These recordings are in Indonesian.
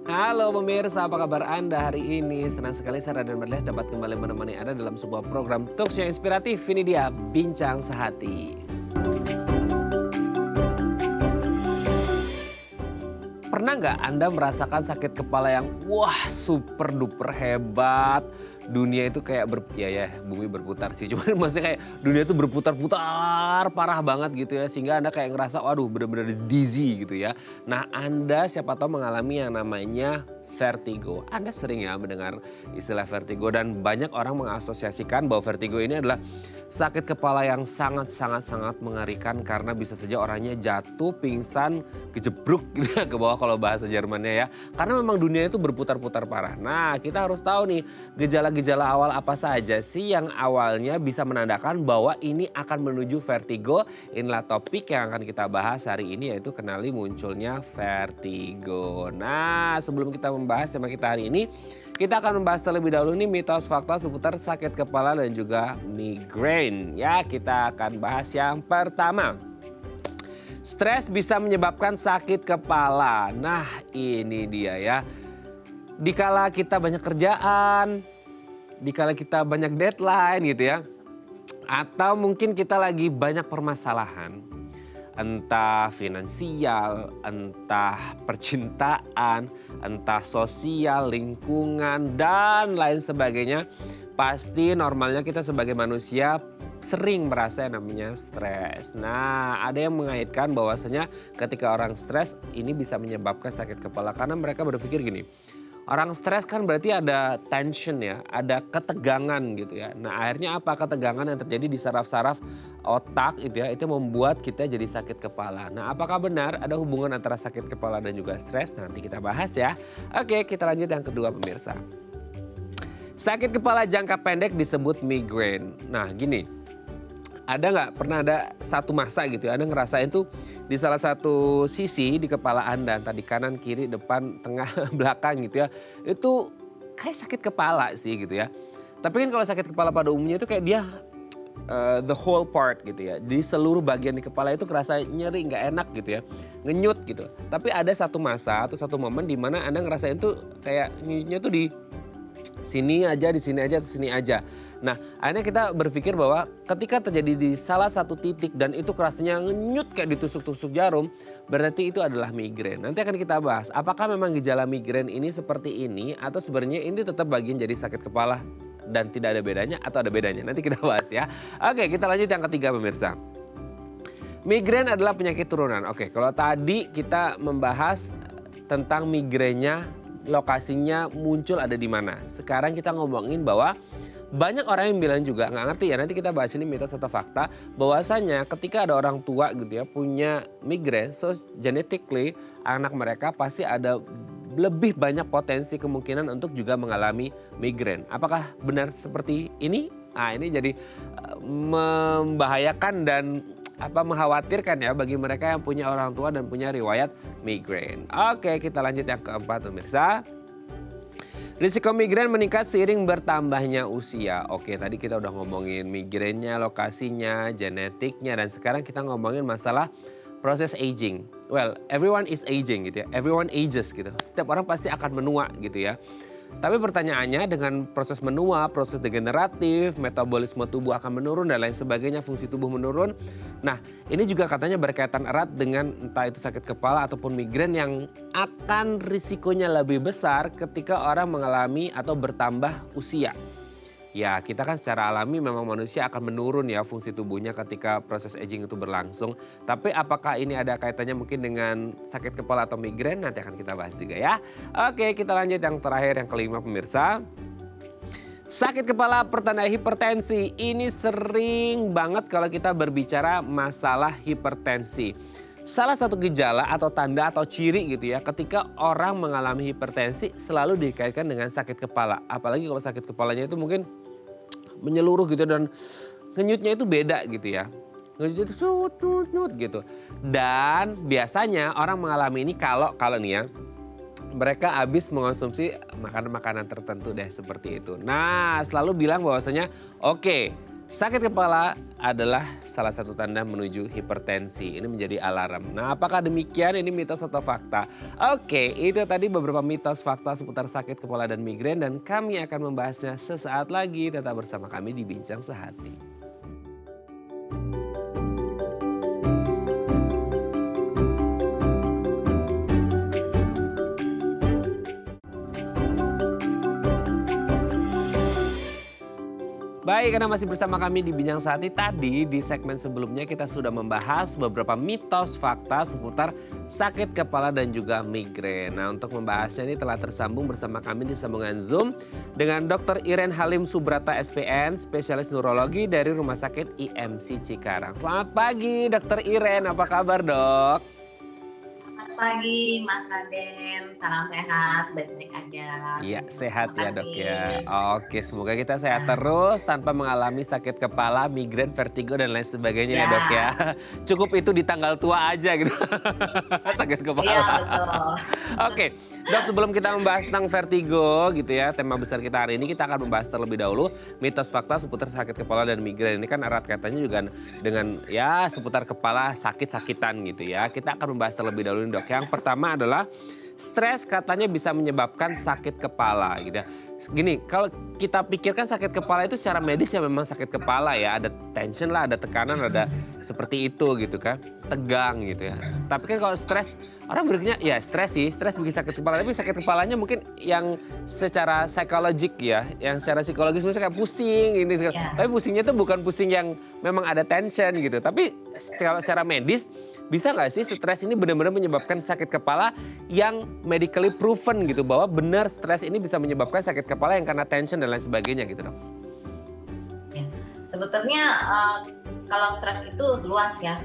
Halo pemirsa, apa kabar Anda hari ini? Senang sekali saya Raden Merliah dapat kembali menemani Anda dalam sebuah program talkshow yang inspiratif. Ini dia Bincang Sehati. Pernah nggak Anda merasakan sakit kepala yang super duper hebat? Dunia itu kayak bumi berputar sih. Cuman maksudnya kayak dunia itu berputar-putar parah banget gitu ya. Sehingga Anda kayak ngerasa waduh bener-bener dizzy gitu ya. Nah Anda siapa tahu mengalami yang namanya vertigo. Anda sering ya mendengar istilah vertigo dan banyak orang mengasosiasikan bahwa vertigo ini adalah sakit kepala yang sangat mengerikan karena bisa saja orangnya jatuh, pingsan, kejebruk gitu ya ke bawah kalau bahasa Jermannya ya. Karena memang dunia itu berputar-putar parah. Nah kita harus tahu nih gejala-gejala awal apa saja sih yang awalnya bisa menandakan bahwa ini akan menuju vertigo. Inilah topik yang akan kita bahas hari ini yaitu kenali munculnya vertigo. Nah sebelum kita membahas tema kita hari ini, kita akan membahas terlebih dahulu nih mitos fakta seputar sakit kepala dan juga migrain. Ya, kita akan bahas yang pertama. Stres bisa menyebabkan sakit kepala. Nah, ini dia ya. Dikala kita banyak kerjaan, dikala kita banyak deadline gitu ya. Atau mungkin kita lagi banyak permasalahan. Entah finansial, entah percintaan, entah sosial, lingkungan, dan lain sebagainya. Pasti normalnya kita sebagai manusia sering merasa yang namanya stres. Nah, ada yang mengaitkan bahwasanya ketika orang stres ini bisa menyebabkan sakit kepala. Karena mereka berpikir gini, orang stres kan berarti ada tension ya, ada ketegangan gitu ya. Nah akhirnya apa ketegangan yang terjadi di saraf-saraf otak itu ya, itu membuat kita jadi sakit kepala. Nah apakah benar ada hubungan antara sakit kepala dan juga stres? Nanti kita bahas ya. Oke kita lanjut yang kedua pemirsa. Sakit kepala jangka pendek disebut migrain. Nah gini. Ada nggak pernah ada satu masa gitu ya, Anda ngerasain tuh di salah satu sisi di kepala Anda, entah di kanan, kiri, depan, tengah, belakang gitu ya. Itu kayak sakit kepala sih gitu ya. Tapi kan kalau sakit kepala pada umumnya itu kayak dia the whole part gitu ya. Di seluruh bagian di kepala itu kerasa nyeri, nggak enak gitu ya. Ngenyut gitu. Tapi ada satu masa atau satu momen di mana Anda ngerasain tuh kayak nyutnya tuh di sini aja, di sini aja, atau sini aja. Nah, akhirnya kita berpikir bahwa ketika terjadi di salah satu titik dan itu kerasanya ngenyut kayak ditusuk-tusuk jarum, berarti itu adalah migrain. Nanti akan kita bahas apakah memang gejala migrain ini seperti ini atau sebenarnya ini tetap bagian jadi sakit kepala dan tidak ada bedanya atau ada bedanya. Nanti kita bahas ya. Oke, kita lanjut yang ketiga pemirsa. Migrain adalah penyakit turunan. Oke, kalau tadi kita membahas tentang migrainnya, lokasinya muncul ada di mana. Sekarang kita ngomongin bahwa banyak orang yang bilang juga nggak ngerti ya, nanti kita bahas ini mitos atau fakta bahwasanya ketika ada orang tua gitu ya punya migrain, so genetically anak mereka pasti ada lebih banyak potensi kemungkinan untuk juga mengalami migrain. Apakah benar seperti ini? Nah ini jadi membahayakan dan mengkhawatirkan ya bagi mereka yang punya orang tua dan punya riwayat migrain. Oke kita lanjut yang keempat pemirsa. Risiko migrain meningkat seiring bertambahnya usia. Oke, tadi kita udah ngomongin migrainnya, lokasinya, genetiknya, dan sekarang kita ngomongin masalah proses aging. Well, everyone is aging gitu ya. Everyone ages gitu. Setiap orang pasti akan menua gitu ya. Tapi pertanyaannya dengan proses menua, proses degeneratif, metabolisme tubuh akan menurun dan lain sebagainya, fungsi tubuh menurun. Nah ini juga katanya berkaitan erat dengan entah itu sakit kepala ataupun migrain yang akan risikonya lebih besar ketika orang mengalami atau bertambah usia. Ya kita kan secara alami memang manusia akan menurun ya fungsi tubuhnya ketika proses aging itu berlangsung. Tapi apakah ini ada kaitannya mungkin dengan sakit kepala atau migrain? Nanti akan kita bahas juga ya. Oke kita lanjut yang terakhir yang kelima pemirsa. Sakit kepala pertanda hipertensi. Ini sering banget kalau kita berbicara masalah hipertensi. Salah satu gejala atau tanda atau ciri gitu ya ketika orang mengalami hipertensi selalu dikaitkan dengan sakit kepala. Apalagi kalau sakit kepalanya itu mungkin menyeluruh gitu dan ngenyutnya itu beda gitu ya. Ngenyutnya itu sut gitu. Dan biasanya orang mengalami ini kalau nih ya mereka habis mengonsumsi makanan-makanan tertentu deh seperti itu. Nah selalu bilang bahwasanya oke, Sakit kepala adalah salah satu tanda menuju hipertensi. Ini menjadi alarm. Nah, apakah demikian? Ini mitos atau fakta? Oke, itu tadi beberapa mitos fakta seputar sakit kepala dan migrain dan kami akan membahasnya sesaat lagi. Tetap bersama kami di Bincang Sehati. Baik, karena masih bersama kami di Bincang Sehati. Tadi di segmen sebelumnya kita sudah membahas beberapa mitos fakta seputar sakit kepala dan juga migrain. Nah, untuk membahasnya ini telah tersambung bersama kami di sambungan Zoom dengan Dr. Iren Halim Subrata SPN, spesialis neurologi dari Rumah Sakit IMC Cikarang. Selamat pagi Dr. Iren, apa kabar dok? Pagi Mas Raden, salam sehat, baik-baik aja. Iya, sehat Terima ya dok kasih. ya. Oke, semoga kita sehat terus tanpa mengalami sakit kepala, migrain, vertigo dan lain sebagainya ya dok ya. Cukup itu di tanggal tua aja gitu. Sakit kepala. Iya betul. Oke, dok, sebelum kita membahas tentang vertigo gitu ya, tema besar kita hari ini kita akan membahas terlebih dahulu mitos fakta seputar sakit kepala dan migrain. Ini kan erat katanya juga dengan ya seputar kepala sakit-sakitan gitu ya. Kita akan membahas terlebih dahulu nih dok. Yang pertama adalah stres katanya bisa menyebabkan sakit kepala gitu ya. Gini, kalau kita pikirkan sakit kepala itu secara medis ya memang sakit kepala ya. Ada tension lah, ada tekanan, ada seperti itu gitu kan. Tegang gitu ya. Tapi kan kalau stres, orang berpikirnya ya stres sih, stres bikin sakit kepala. Tapi sakit kepalanya mungkin yang secara psikologik ya. Yang secara psikologis misalnya kayak pusing ini. Ya. Tapi pusingnya itu bukan pusing yang memang ada tension gitu. Tapi secara medis bisa nggak sih stres ini benar-benar menyebabkan sakit kepala yang medically proven gitu. Bahwa benar stres ini bisa menyebabkan sakit kepala yang karena tension dan lain sebagainya gitu dok. Ya. Sebetulnya kalau stres itu luas ya.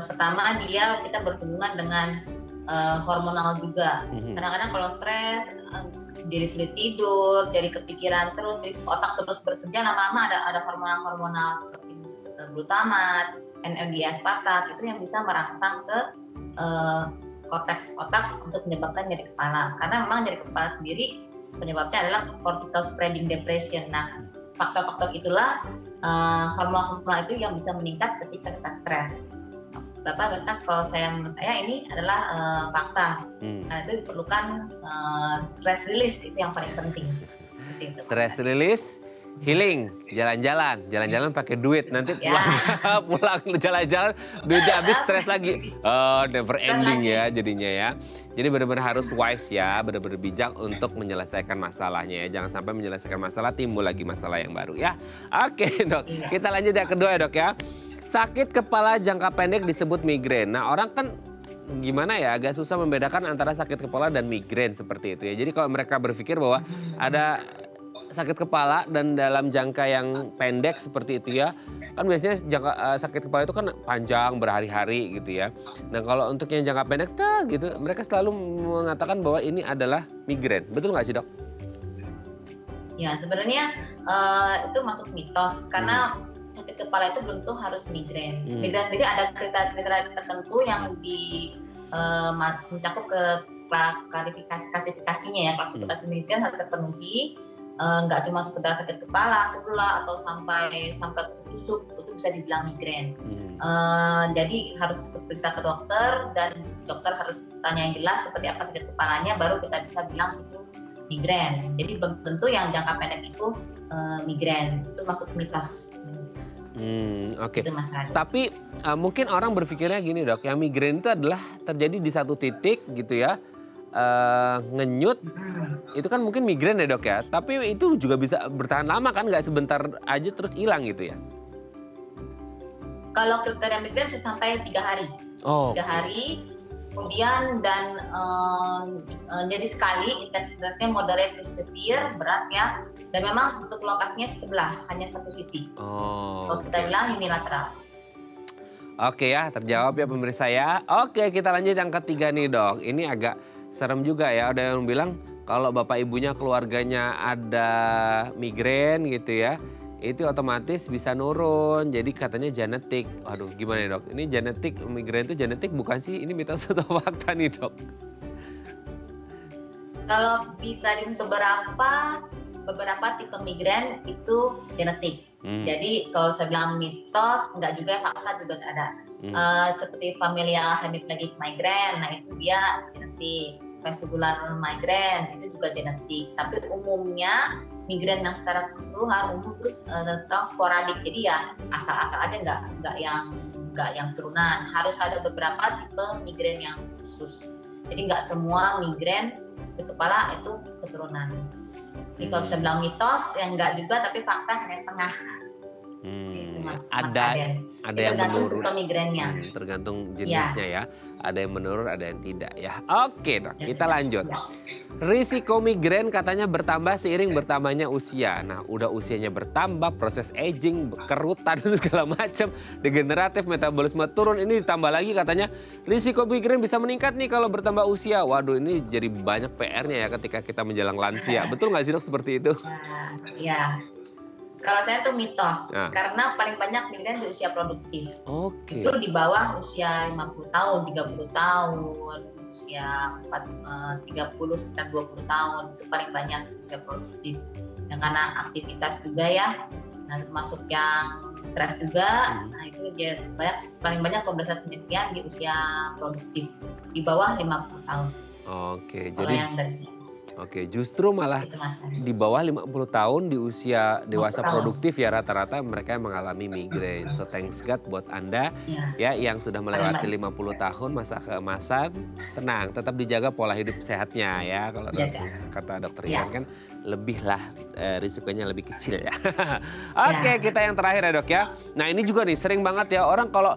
Pertama kita berhubungan dengan hormonal juga. Kadang-kadang kalau stres jadi sulit tidur, jadi kepikiran terus, jadi otak terus bekerja, lama-lama ada hormonal-hormonal seperti glutamat, NMDA aspartat itu yang bisa merangsang ke korteks otak untuk menyebabkan nyeri kepala. Karena memang nyeri kepala sendiri penyebabnya adalah cortical spreading depression. Nah, faktor-faktor itulah hormon-hormon itu yang bisa meningkat ketika kita stres. Berapa kan kalau menurut saya ini adalah fakta. Karena itu diperlukan stress release itu yang paling penting. Stress release, healing, jalan-jalan pakai duit, nanti pulang jalan-jalan duitnya habis, stres lagi, never ending ya jadinya ya. Jadi benar-benar harus wise ya, benar-benar bijak untuk menyelesaikan masalahnya ya. Jangan sampai menyelesaikan masalah timbul lagi masalah yang baru ya. Oke dok, kita lanjut yang kedua ya dok ya. Sakit kepala jangka pendek disebut migrain. Nah orang kan gimana ya agak susah membedakan antara sakit kepala dan migrain seperti itu ya. Jadi kalau mereka berpikir bahwa ada sakit kepala dan dalam jangka yang pendek seperti itu ya, kan biasanya sakit kepala itu kan panjang berhari-hari gitu ya. Nah kalau untuk yang jangka pendek gitu mereka selalu mengatakan bahwa ini adalah migrain. Betul nggak sih dok? Ya sebenarnya itu masuk mitos karena sakit kepala itu belum tentu harus migrain. Migrain sendiri ada kriteria tertentu yang mencakup ke klasifikasinya ya. Klasifikasi migrain harus terpenuhi. Nggak cuma sekedar sakit kepala, sebelah atau sampai tusuk-tusuk itu bisa dibilang migrain. Jadi harus periksa ke dokter dan dokter harus tanya yang jelas seperti apa sakit kepalanya baru kita bisa bilang itu migrain. Jadi belum tentu yang jangka pendek itu migrain, itu masuk mitos. Oke. Itu masalah. Tapi mungkin orang berpikirnya gini dok, yang migrain itu adalah terjadi di satu titik gitu ya, ngenyut, itu kan mungkin migrain ya dok ya. Tapi itu juga bisa bertahan lama kan, nggak sebentar aja terus hilang gitu ya? Kalau kriteria migrain bisa sampai 3 hari. 3 hari, kemudian dan jadi sekali intensitasnya moderate to severe, berat ya. Dan memang untuk lokasinya sebelah, hanya satu sisi. Kalau kita bilang unilateral. Oke ya, terjawab ya pemirsa ya. Oke, kita lanjut yang ketiga nih dok. Ini agak serem juga ya. Ada yang bilang kalau bapak ibunya keluarganya ada migrain gitu ya, itu otomatis bisa nurun. Jadi katanya genetik. Waduh, gimana ya dok? Ini genetik, migrain itu genetik bukan sih? Ini mitos atau fakta nih dok? Kalau bisa di beberapa tipe migrain itu genetik. Jadi kalau saya bilang mitos, enggak juga, fakta juga nggak ada. Seperti familial hemiplegic migraine, nah itu dia genetik. Vestibular migraine itu juga genetik. Tapi umumnya migrain yang secara keseluruhan umum terus tentang sporadik. Jadi ya asal-asal aja, nggak yang turunan. Harus ada beberapa tipe migrain yang khusus. Jadi nggak semua migrain di kepala itu keturunan. Jadi kalau bisa bilang mitos, yang enggak juga, tapi fakta hanya setengah. Gitu, ada yang menurun, tergantung jenisnya ya. Ada yang menurun, ada yang tidak ya. Oke dok, kita lanjut. Risiko migrain katanya bertambah seiring bertambahnya usia. Nah, udah usianya bertambah, proses aging, kerutan dan segala macam, degeneratif, metabolisme turun, ini ditambah lagi katanya risiko migrain bisa meningkat nih kalau bertambah usia. Waduh, ini jadi banyak PR-nya ya ketika kita menjelang lansia. Betul nggak sih dok seperti itu? Ya. Kalau saya tuh mitos, karena paling banyak migrain di usia produktif. Justru di bawah usia 50 tahun, 30 tahun, usia 30 sekitar 20 tahun, itu paling banyak usia produktif. Dan karena aktivitas juga ya, nah termasuk yang stres juga, nah itu dia paling banyak pemeriksaan penelitian di usia produktif, di bawah 50 tahun. Kalau jadi yang dari sini. Justru malah di bawah 50 tahun di usia dewasa produktif ya rata-rata mereka yang mengalami migrain. So thanks God buat Anda ya yang sudah melewati 50 tahun masa keemasan, tenang, tetap dijaga pola hidup sehatnya ya. Kalau kata dokter Ian kan lebih lah risikonya lebih kecil ya. Kita yang terakhir ya dok ya. Nah ini juga nih sering banget ya kalau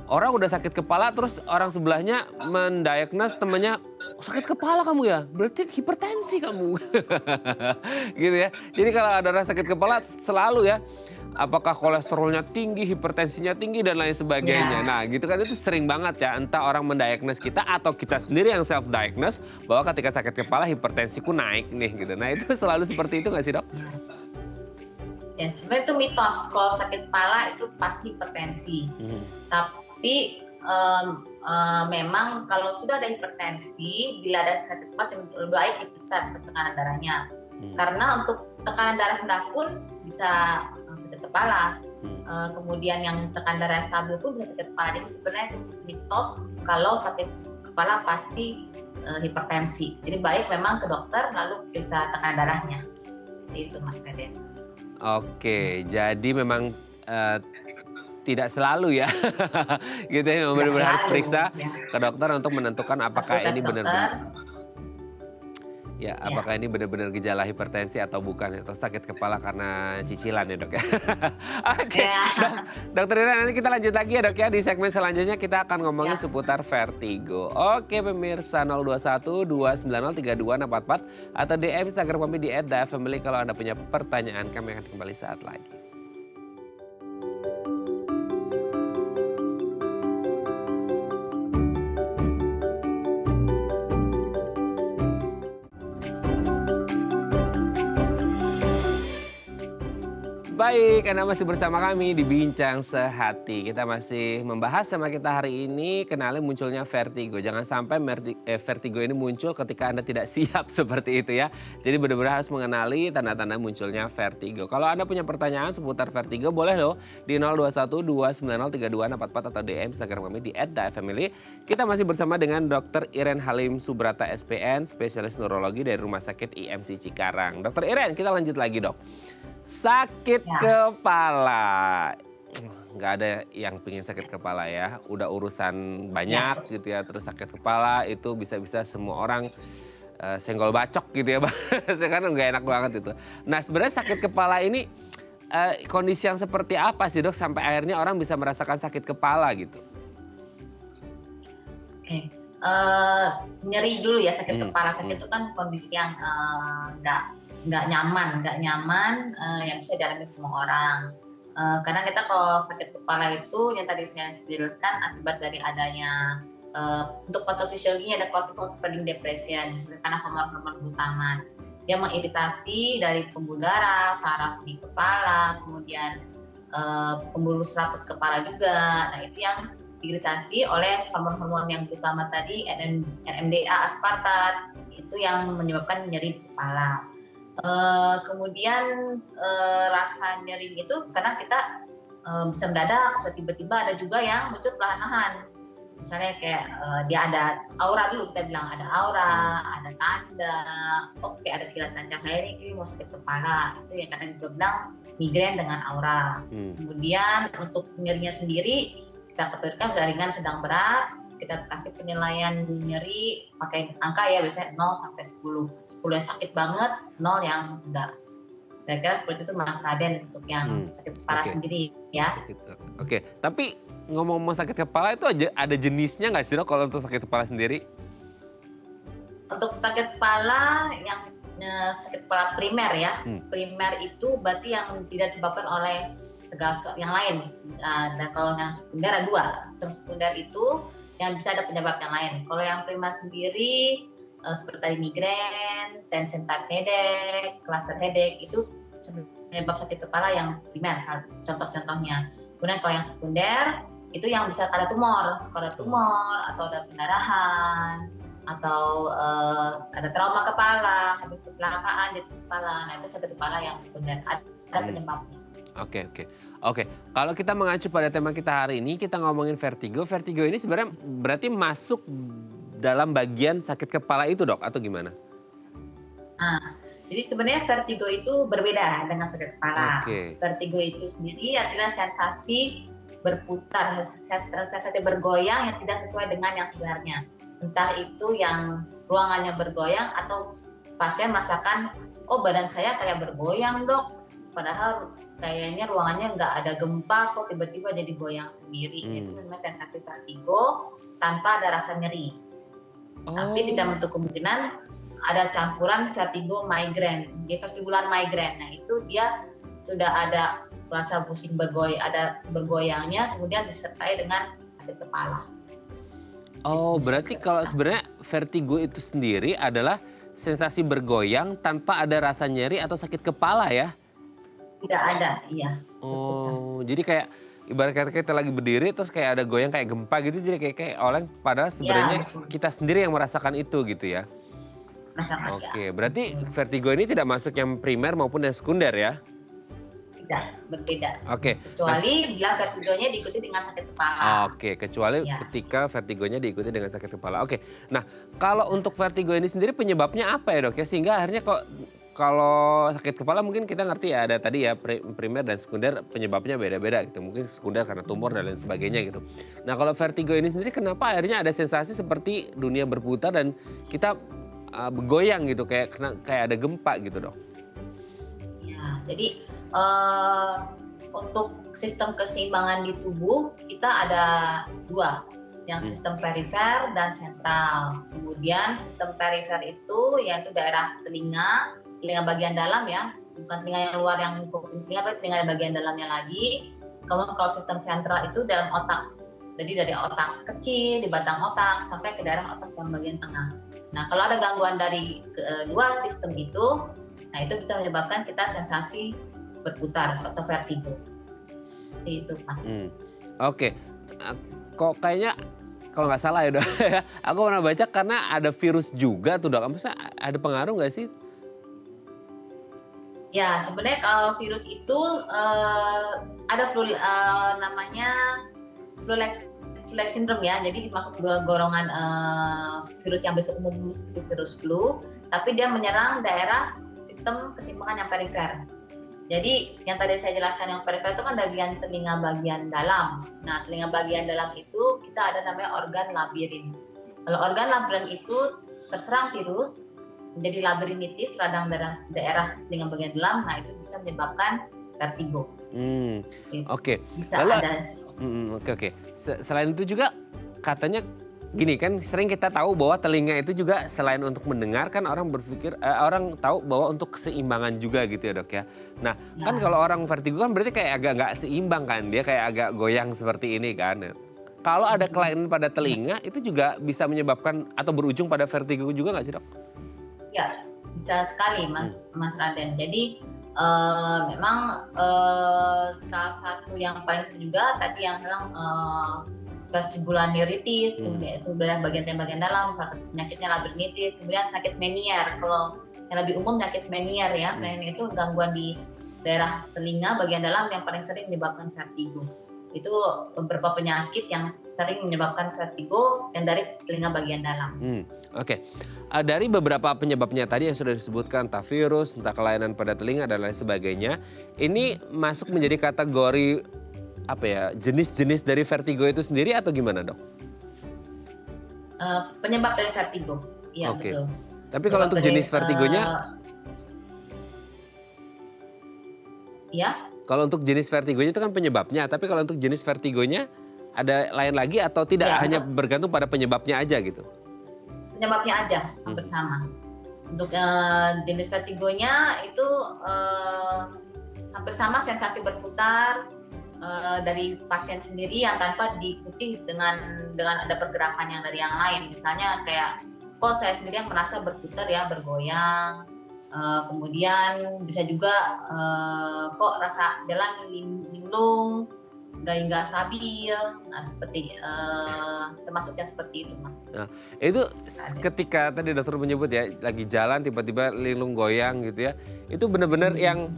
orang udah sakit kepala terus orang sebelahnya mendiagnos temannya, sakit kepala kamu ya, berarti hipertensi kamu. Gitu ya. Jadi kalau ada orang sakit kepala selalu ya, apakah kolesterolnya tinggi, hipertensinya tinggi dan lain sebagainya. Nah gitu kan itu sering banget ya, entah orang mendiagnos kita atau kita sendiri yang self diagnose bahwa ketika sakit kepala hipertensiku naik nih gitu. Nah itu selalu seperti itu nggak sih dok? Ya sebenarnya itu mitos, kalau sakit kepala itu pasti hipertensi. Tapi memang kalau sudah ada hipertensi, bila ada sakit kepala lebih baik diperiksa tekanan darahnya. Karena untuk tekanan darah rendah pun bisa sakit kepala. Kemudian yang tekanan darah stabil pun bisa sakit kepala. Jadi sebenarnya itu mitos kalau sakit kepala pasti hipertensi. Jadi baik memang ke dokter lalu periksa tekanan darahnya. Itu Mas Kaden. Jadi memang tidak selalu ya, gitu ya, benar-benar harus periksa ke dokter untuk menentukan apakah ini benar-benar, apakah ini benar-benar gejala hipertensi atau bukan, atau sakit kepala karena cicilan ya dok ya. Dokter Ira, nanti kita lanjut lagi ya dok ya, di segmen selanjutnya kita akan ngomongin seputar vertigo. Pemirsa 021 290 3244 atau DM Instagram kami di @dafamily kalau Anda punya pertanyaan, kami akan kembali saat lagi. Baik, Anda masih bersama kami di Bincang Sehati. Kita masih membahas tema kita hari ini, kenali munculnya vertigo. Jangan sampai vertigo ini muncul ketika Anda tidak siap seperti itu ya. Jadi benar-benar harus mengenali tanda-tanda munculnya vertigo. Kalau Anda punya pertanyaan seputar vertigo, boleh loh di 021 290 3244 atau DM Instagram kami di @dafamily. Kita masih bersama dengan Dr. Iren Halim Subrata SPN, spesialis neurologi dari Rumah Sakit IMC Cikarang. Dr. Iren, kita lanjut lagi dok. Sakit kepala, nggak ada yang pengen sakit kepala ya. Udah urusan banyak gitu ya. Terus sakit kepala itu bisa-bisa semua orang senggol bacok gitu ya. Sekarang nggak enak banget itu. Nah sebenarnya sakit kepala ini kondisi yang seperti apa sih dok sampai akhirnya orang bisa merasakan sakit kepala gitu? Nyeri dulu ya sakit kepala. Sakit itu kan kondisi yang nggak nyaman yang bisa dialami semua orang. Karena kita kalau sakit kepala itu yang tadi saya jelaskan akibat dari adanya untuk patofisiologinya ada cortical spreading depression karena hormon-hormon glutamat. Dia mengiritasi dari pembuluh darah, saraf di kepala, kemudian pembuluh selaput kepala juga. Nah itu yang diiritasi oleh hormon-hormon yang glutamat tadi, NMDA, aspartat, itu yang menyebabkan nyeri di kepala. Kemudian rasa nyeri itu karena kita bisa mendadak, bisa tiba-tiba, ada juga yang muncul perlahan-lahan. Misalnya kayak dia ada aura dulu, kita bilang ada aura, ada tanda, oke ada kilatan cahaya ini mau sakit kepala, itu yang kadang kita bilang migrain dengan aura. Kemudian untuk nyerinya sendiri kita kategorikan bisa ringan, sedang, berat. Kita kasih penilaian nyeri pakai angka ya, biasanya 0 sampai 10. 10 yang sakit banget, 0 yang enggak. Kira-kira seperti itu Mas Raden untuk yang sakit kepala sendiri ya. Oke, tapi ngomong-ngomong sakit kepala itu ada jenisnya nggak sih dok kalau untuk sakit kepala sendiri? Untuk sakit kepala yang sakit kepala primer ya, primer itu berarti yang tidak disebabkan oleh segala yang lain. Dan kalau yang sekunder ada 2. Yang sekunder itu yang bisa ada penyebab yang lain. Kalau yang primer sendiri seperti tadi migrain, tension type headache, cluster headache, itu penyebab sakit kepala yang primer, contoh-contohnya. Kemudian kalau yang sekunder itu yang bisa ada tumor, atau ada pendarahan, atau ada trauma kepala, habis kecelakaan jadi kepala. Nah itu sakit kepala yang sekunder, ada penyebabnya. Oke. Kalau kita mengacu pada tema kita hari ini, kita ngomongin vertigo. Vertigo ini sebenarnya berarti masuk dalam bagian sakit kepala itu dok, atau gimana? Nah, jadi sebenarnya vertigo itu berbeda dengan sakit kepala. Vertigo itu sendiri adalah sensasi berputar, sensasi bergoyang yang tidak sesuai dengan yang sebenarnya. Entah itu yang ruangannya bergoyang atau pasien merasakan, oh badan saya kayak bergoyang dok, padahal kayaknya ruangannya nggak ada gempa, kok tiba-tiba jadi goyang sendiri. Itu namanya sensasi vertigo tanpa ada rasa nyeri. Tapi tidak menutup kemungkinan ada campuran vertigo migraine, dia vestibular migraine. Nah itu dia sudah ada rasa pusing ada bergoyangnya, kemudian disertai dengan sakit kepala. Berarti kalau sebenarnya vertigo itu sendiri adalah sensasi bergoyang tanpa ada rasa nyeri atau sakit kepala ya? Tidak ada, iya. Jadi kayak ibarat kita lagi berdiri terus kayak ada goyang kayak gempa gitu, jadi kayak oleng, padahal sebenarnya kita sendiri yang merasakan itu gitu ya? Berarti vertigo ini tidak masuk yang primer maupun yang sekunder ya? Tidak, berbeda. Kecuali bila vertigonya diikuti dengan sakit kepala. Kecuali ketika vertigonya diikuti dengan sakit kepala. Nah kalau untuk vertigo ini sendiri penyebabnya apa ya dok ya? Sehingga akhirnya kok kalau sakit kepala mungkin kita ngerti ya, ada tadi ya primer dan sekunder penyebabnya beda-beda gitu. Mungkin sekunder karena tumor dan lain sebagainya gitu. Nah kalau vertigo ini sendiri kenapa akhirnya ada sensasi seperti dunia berputar dan kita bergoyang gitu, kayak ada gempa gitu dok? Ya, jadi untuk sistem keseimbangan di tubuh kita ada 2, yang sistem perifer dan sentral. Kemudian sistem perifer itu yaitu daerah telinga bagian dalam ya, bukan telinga yang luar yang telinga, tapi telinga bagian dalamnya lagi. Kemudian kalau sistem sentral itu dalam otak, jadi dari otak kecil di batang otak sampai ke daerah otak yang bagian tengah. Nah kalau ada gangguan dari kedua sistem itu, nah itu bisa menyebabkan kita sensasi berputar atau vertigo. Itu pasti. Kok kayaknya kalau nggak salah ya dok, aku pernah baca karena ada virus juga tuh dok. Masa ada pengaruh nggak sih? Ya sebenarnya kalau virus itu ada namanya flu-like syndrome ya. Jadi masuk ke golongan virus yang biasa umum seperti virus flu, tapi dia menyerang daerah sistem keseimbangan yang perifer. Jadi yang tadi saya jelaskan yang perifer itu kan bagian telinga bagian dalam. Nah telinga bagian dalam itu kita ada namanya organ labirin. Kalau organ labirin itu terserang virus, menjadi labirinitis radang daerah telinga bagian dalam, nah itu bisa menyebabkan vertigo. Bisa lalu, ada. Selain itu juga katanya gini kan, sering kita tahu bahwa telinga itu juga selain untuk mendengar kan orang berpikir, orang tahu bahwa untuk keseimbangan juga gitu ya dok ya. Nah kan kalau orang vertigo kan berarti kayak agak nggak seimbang kan, dia kayak agak goyang seperti ini kan. Kalau ada kelainan pada telinga itu juga bisa menyebabkan atau berujung pada vertigo juga nggak sih dok? Ya bisa sekali Mas Raden. Jadi memang salah satu yang paling sering juga tadi yang bilang vestibular neuritis, kemudian itu adalah bagian dalam, salah satu penyakitnya labirinitis, kemudian sakit Meniere. Kalau yang lebih umum sakit Meniere ya, Meniere itu gangguan di daerah telinga bagian dalam yang paling sering menyebabkan vertigo. Itu beberapa penyakit yang sering menyebabkan vertigo yang dari telinga bagian dalam. Oke. Dari beberapa penyebabnya tadi yang sudah disebutkan, entah virus, entah kelainan pada telinga dan lain sebagainya, ini masuk menjadi kategori apa ya, jenis-jenis dari vertigo itu sendiri atau gimana, Dok? Penyebab dari vertigo, iya betul. Tapi kalau untuk jenis vertigonya, ya. Kalau untuk jenis vertigonya itu kan penyebabnya, tapi kalau untuk jenis vertigonya ada lain lagi atau tidak, hanya bergantung pada penyebabnya aja gitu? Penyebabnya aja hampir sama. Untuk jenis vertigonya itu hampir sama, sensasi berputar dari pasien sendiri yang tanpa diikuti dengan ada pergerakan yang dari yang lain. Misalnya kayak kok saya sendiri yang merasa berputar ya, bergoyang. Kemudian bisa juga kok rasa jalan linglung, nggak stabil, nah seperti termasuknya seperti itu, Mas. Nah, itu ketika tadi dokter menyebut ya, lagi jalan tiba-tiba linglung goyang gitu ya, itu benar-benar yang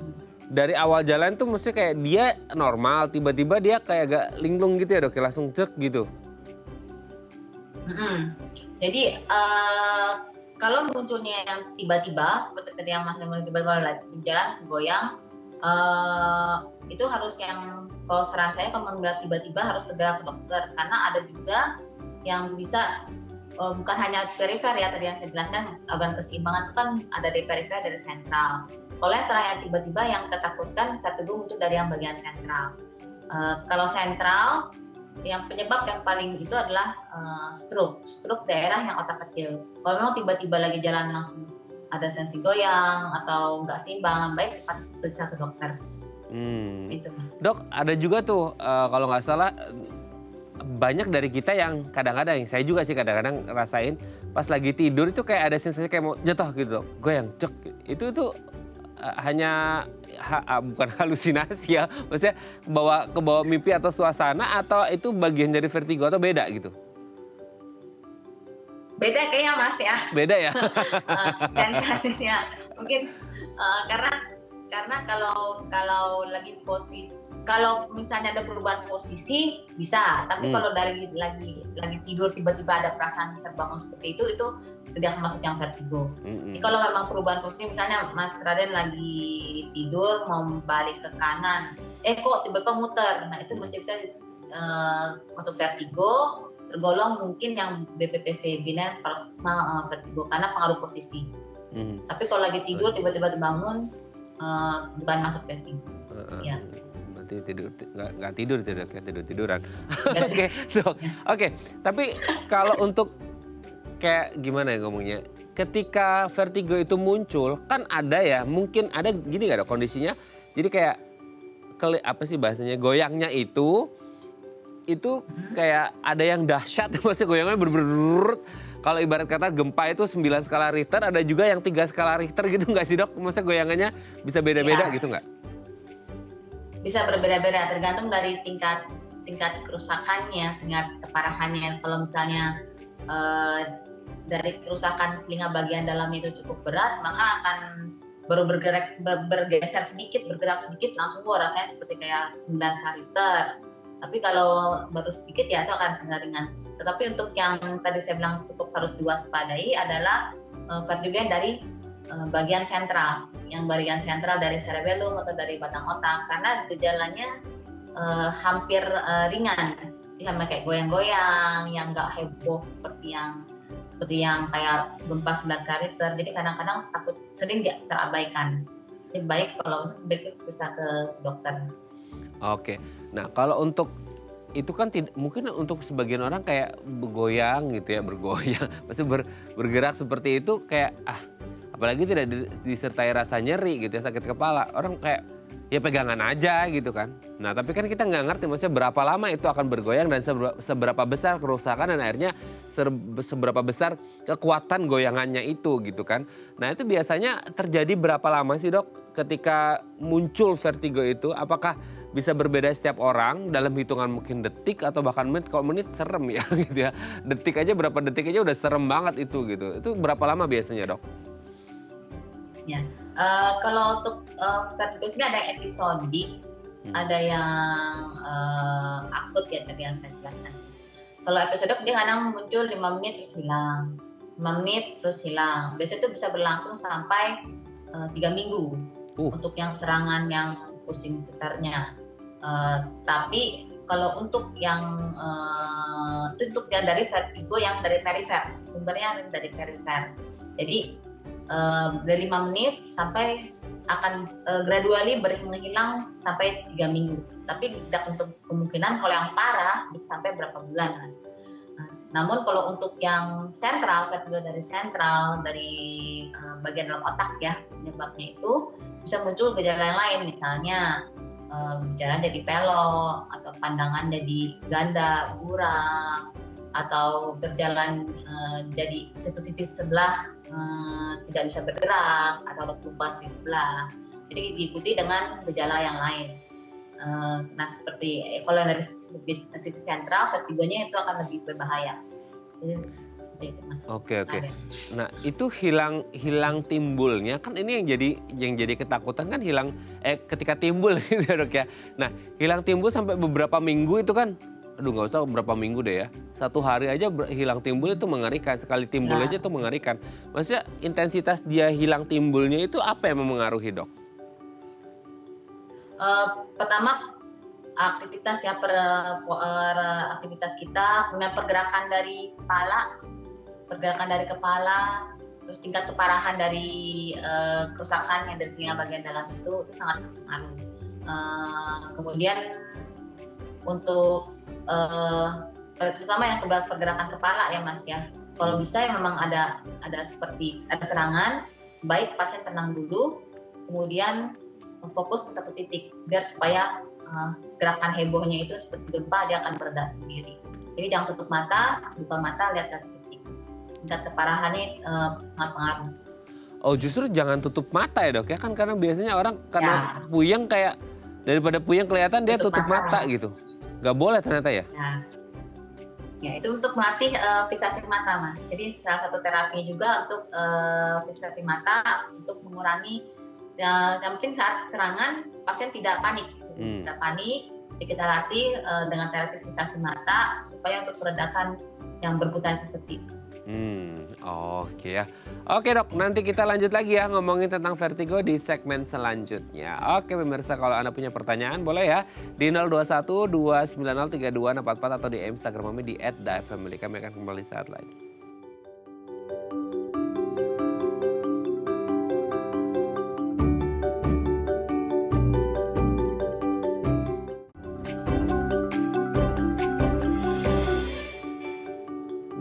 dari awal jalan tuh maksudnya kayak dia normal, tiba-tiba dia kayak agak linglung gitu ya dok, langsung cek gitu. Jadi kalau munculnya yang tiba-tiba seperti tadi yang Mas tiba-tiba di jalan goyang, itu harus yang, kalau saran saya kalau berat tiba-tiba harus segera ke dokter, karena ada juga yang bisa bukan hanya perifer ya, tadi yang saya jelaskan organ keseimbangan itu kan ada dari perifer, dari sentral. Kalau yang serang yang tiba-tiba yang kita takutkan vertigo muncul dari yang bagian sentral. Kalau sentral, yang penyebab yang paling itu adalah stroke daerah yang otak kecil. Kalau memang tiba-tiba lagi jalan langsung ada sensasi goyang atau nggak seimbang, baik cepat periksa ke dokter. Itu, Mas. Dok, ada juga tuh kalau nggak salah banyak dari kita yang kadang-kadang, saya juga sih kadang-kadang ngerasain pas lagi tidur itu kayak ada sensasi kayak mau jatuh gitu, goyang, cek. Itu hanya bukan halusinasi ya, maksudnya ke bawah mimpi atau suasana, atau itu bagian dari vertigo atau beda gitu? Beda kayaknya, Mas ya. Beda ya? Sensasinya mungkin karena kalau lagi posisi, kalau misalnya ada perubahan posisi bisa, tapi kalau dari lagi tidur tiba-tiba ada perasaan terbangun seperti itu tidak termasuk yang vertigo. Jadi kalau memang perubahan posisi, misalnya Mas Raden lagi tidur mau balik ke kanan, kok tiba-tiba muter, nah itu masih bisa masuk vertigo, tergolong mungkin yang BPPV, binary paroxysmal vertigo, karena pengaruh posisi. Tapi kalau lagi tidur tiba-tiba terbangun, bukan masuk vertigo. Ya. Berarti nggak tidur ya, tidur-tiduran. Oke, dok. Oke, tapi kalau untuk kayak gimana ya ngomongnya, ketika vertigo itu muncul kan ada ya, mungkin ada gini nggak dok kondisinya, jadi kayak apa sih bahasanya, goyangnya itu kayak ada yang dahsyat, maksudnya goyangnya ber. Kalau ibarat kata gempa itu 9 skala Richter, ada juga yang 3 skala Richter gitu nggak sih dok? Maksudnya goyangannya bisa beda-beda gitu nggak? Bisa berbeda-beda, tergantung dari tingkat kerusakannya, tingkat keparahannya. Kalau misalnya dari kerusakan telinga bagian dalam itu cukup berat, maka akan baru bergeser sedikit, bergerak sedikit langsung rasanya seperti kayak 9 skala Richter. Tapi kalau baru sedikit ya itu akan ringan. Tetapi untuk yang tadi saya bilang cukup harus diwaspadai adalah vertigo dari bagian sentral, yang bagian sentral dari cerebellum atau dari batang otak, karena gejalanya hampir ringan, sama kayak goyang-goyang, yang nggak heboh seperti yang kayak gempa 9 skala Richter. Jadi kadang-kadang sering terabaikan. Jadi baik kalau bisa ke dokter. Oke, nah kalau untuk itu kan mungkin untuk sebagian orang kayak bergoyang gitu ya, masih bergerak seperti itu kayak apalagi tidak disertai rasa nyeri gitu ya, sakit kepala, orang kayak ya pegangan aja gitu kan. Nah tapi kan kita nggak ngerti maksudnya berapa lama itu akan bergoyang dan seberapa besar kerusakan dan akhirnya seberapa besar kekuatan goyangannya itu gitu kan. Nah itu biasanya terjadi berapa lama sih dok ketika muncul vertigo itu? Apakah bisa berbeda setiap orang dalam hitungan mungkin detik atau bahkan menit. Kalau menit serem ya gitu ya. Detik aja berapa detik aja udah serem banget itu gitu. Itu berapa lama biasanya, Dok? Ya, kalau untuk vertigo ini ada yang episodik, ada yang akut ya tadi yang saya jelaskan. Kalau episodik dia kadang muncul 5 menit terus hilang, 5 menit terus hilang. Biasanya itu bisa berlangsung sampai 3 minggu untuk yang serangan yang pusing getarnya. Tapi kalau untuk yang itu untuk yang dari vertigo yang dari perifer, sumbernya dari perifer. Jadi dari 5 menit sampai akan gradually berhilang sampai 3 minggu. Tapi tidak untuk kemungkinan kalau yang parah bisa sampai berapa bulan, Mas. Namun kalau untuk yang sentral, vertigo dari sentral, dari bagian dalam otak ya, penyebabnya itu bisa muncul gejala yang lain, misalnya bicara jadi pelok, atau pandangan jadi ganda, buram, atau berjalan jadi sisi sebelah tidak bisa bergerak, atau fluktuasi sebelah. Jadi diikuti dengan gejala yang lain. Nah seperti kalau dari sisi sentral, vertigonya itu akan lebih berbahaya. Oke. Nah itu hilang timbulnya kan ini yang jadi ketakutan kan hilang ketika timbul gitu ya, Dok ya. Nah hilang timbul sampai beberapa minggu itu kan, aduh nggak usah beberapa minggu deh ya. 1 hari aja hilang timbul itu mengerikan, sekali timbul aja itu mengerikan. Maksudnya intensitas dia hilang timbulnya itu apa yang memengaruhi, Dok? Pertama aktivitas ya, aktivitas kita, kemudian pergerakan dari kepala, terus tingkat keparahan dari kerusakan yang dari telinga bagian dalam itu sangat berpengaruh. Kemudian untuk terutama yang pergerakan kepala ya Mas ya, kalau bisa ya memang ada seperti ada serangan, baik pasien tenang dulu, kemudian fokus ke satu titik biar supaya gerakan hebohnya itu seperti gempa dia akan bereda sendiri. Jadi jangan tutup mata, buka mata, lihat satu titik. Tingkat keparahannya sangat pengaruh. Oh justru jangan tutup mata ya, Dok ya, kan karena biasanya orang karena puyeng kayak daripada puyeng kelihatan dia tutup mata gitu. Gak boleh ternyata ya? Ya itu untuk melatih fiksasi mata, Mas. Jadi salah satu terapi juga untuk fiksasi mata untuk mengurangi yang penting saat serangan pasien tidak panik. Tidak panik, jadi kita latih dengan terapi fiksasi mata supaya untuk meredakan yang berputar seperti itu. Oke ya. Oke Dok, nanti kita lanjut lagi ya ngomongin tentang vertigo di segmen selanjutnya. Oke pemirsa, kalau Anda punya pertanyaan boleh ya di 021 290 3244 atau di Instagram kami di @dafamily. Kami akan kembali saat lagi.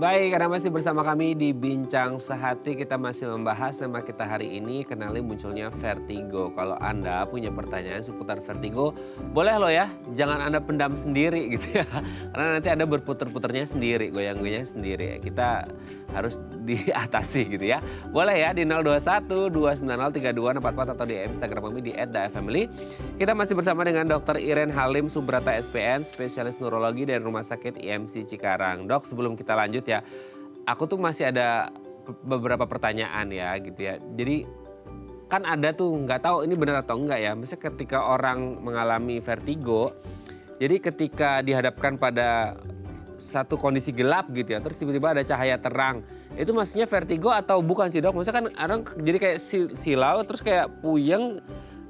Baik, karena masih bersama kami di Bincang Sehati, kita masih membahas tema kita hari ini, kenali munculnya vertigo. Kalau Anda punya pertanyaan seputar vertigo, boleh loh ya, jangan Anda pendam sendiri gitu ya. Karena nanti Anda berputar-putarnya sendiri, goyang-goyangnya sendiri ya. Kita harus diatasi gitu ya. Boleh ya di 021 290 3244 atau di Instagram kami di @dafamily. Kita masih bersama dengan Dr. Iren Halim Subrata SPN, spesialis neurologi dari Rumah Sakit IMC Cikarang. Dok, sebelum kita lanjut ya, aku tuh masih ada beberapa pertanyaan ya gitu ya. Jadi kan ada tuh nggak tahu ini benar atau enggak ya. Misalnya ketika orang mengalami vertigo, jadi ketika dihadapkan pada satu kondisi gelap gitu ya, terus tiba-tiba ada cahaya terang, itu maksudnya vertigo atau bukan sih Dok? Maksudnya kan orang jadi kayak silau terus kayak puyeng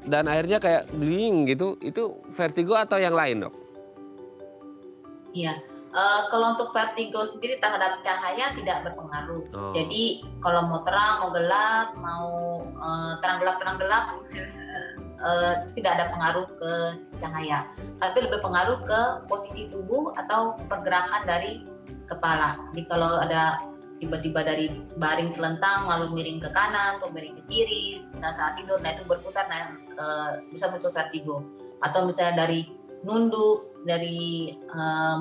dan akhirnya kayak bling gitu, itu vertigo atau yang lain Dok? Iya, kalau untuk vertigo sendiri terhadap cahaya tidak berpengaruh. Jadi kalau mau terang, mau gelap, mau terang gelap, tidak ada pengaruh ke cahaya. Tapi lebih pengaruh ke posisi tubuh atau pergerakan dari kepala. Jadi kalau ada tiba-tiba dari baring telentang lalu miring ke kanan atau miring ke kiri, nah saat tidur, nah itu berputar, nah bisa muncul vertigo. Atau misalnya dari nunduk, dari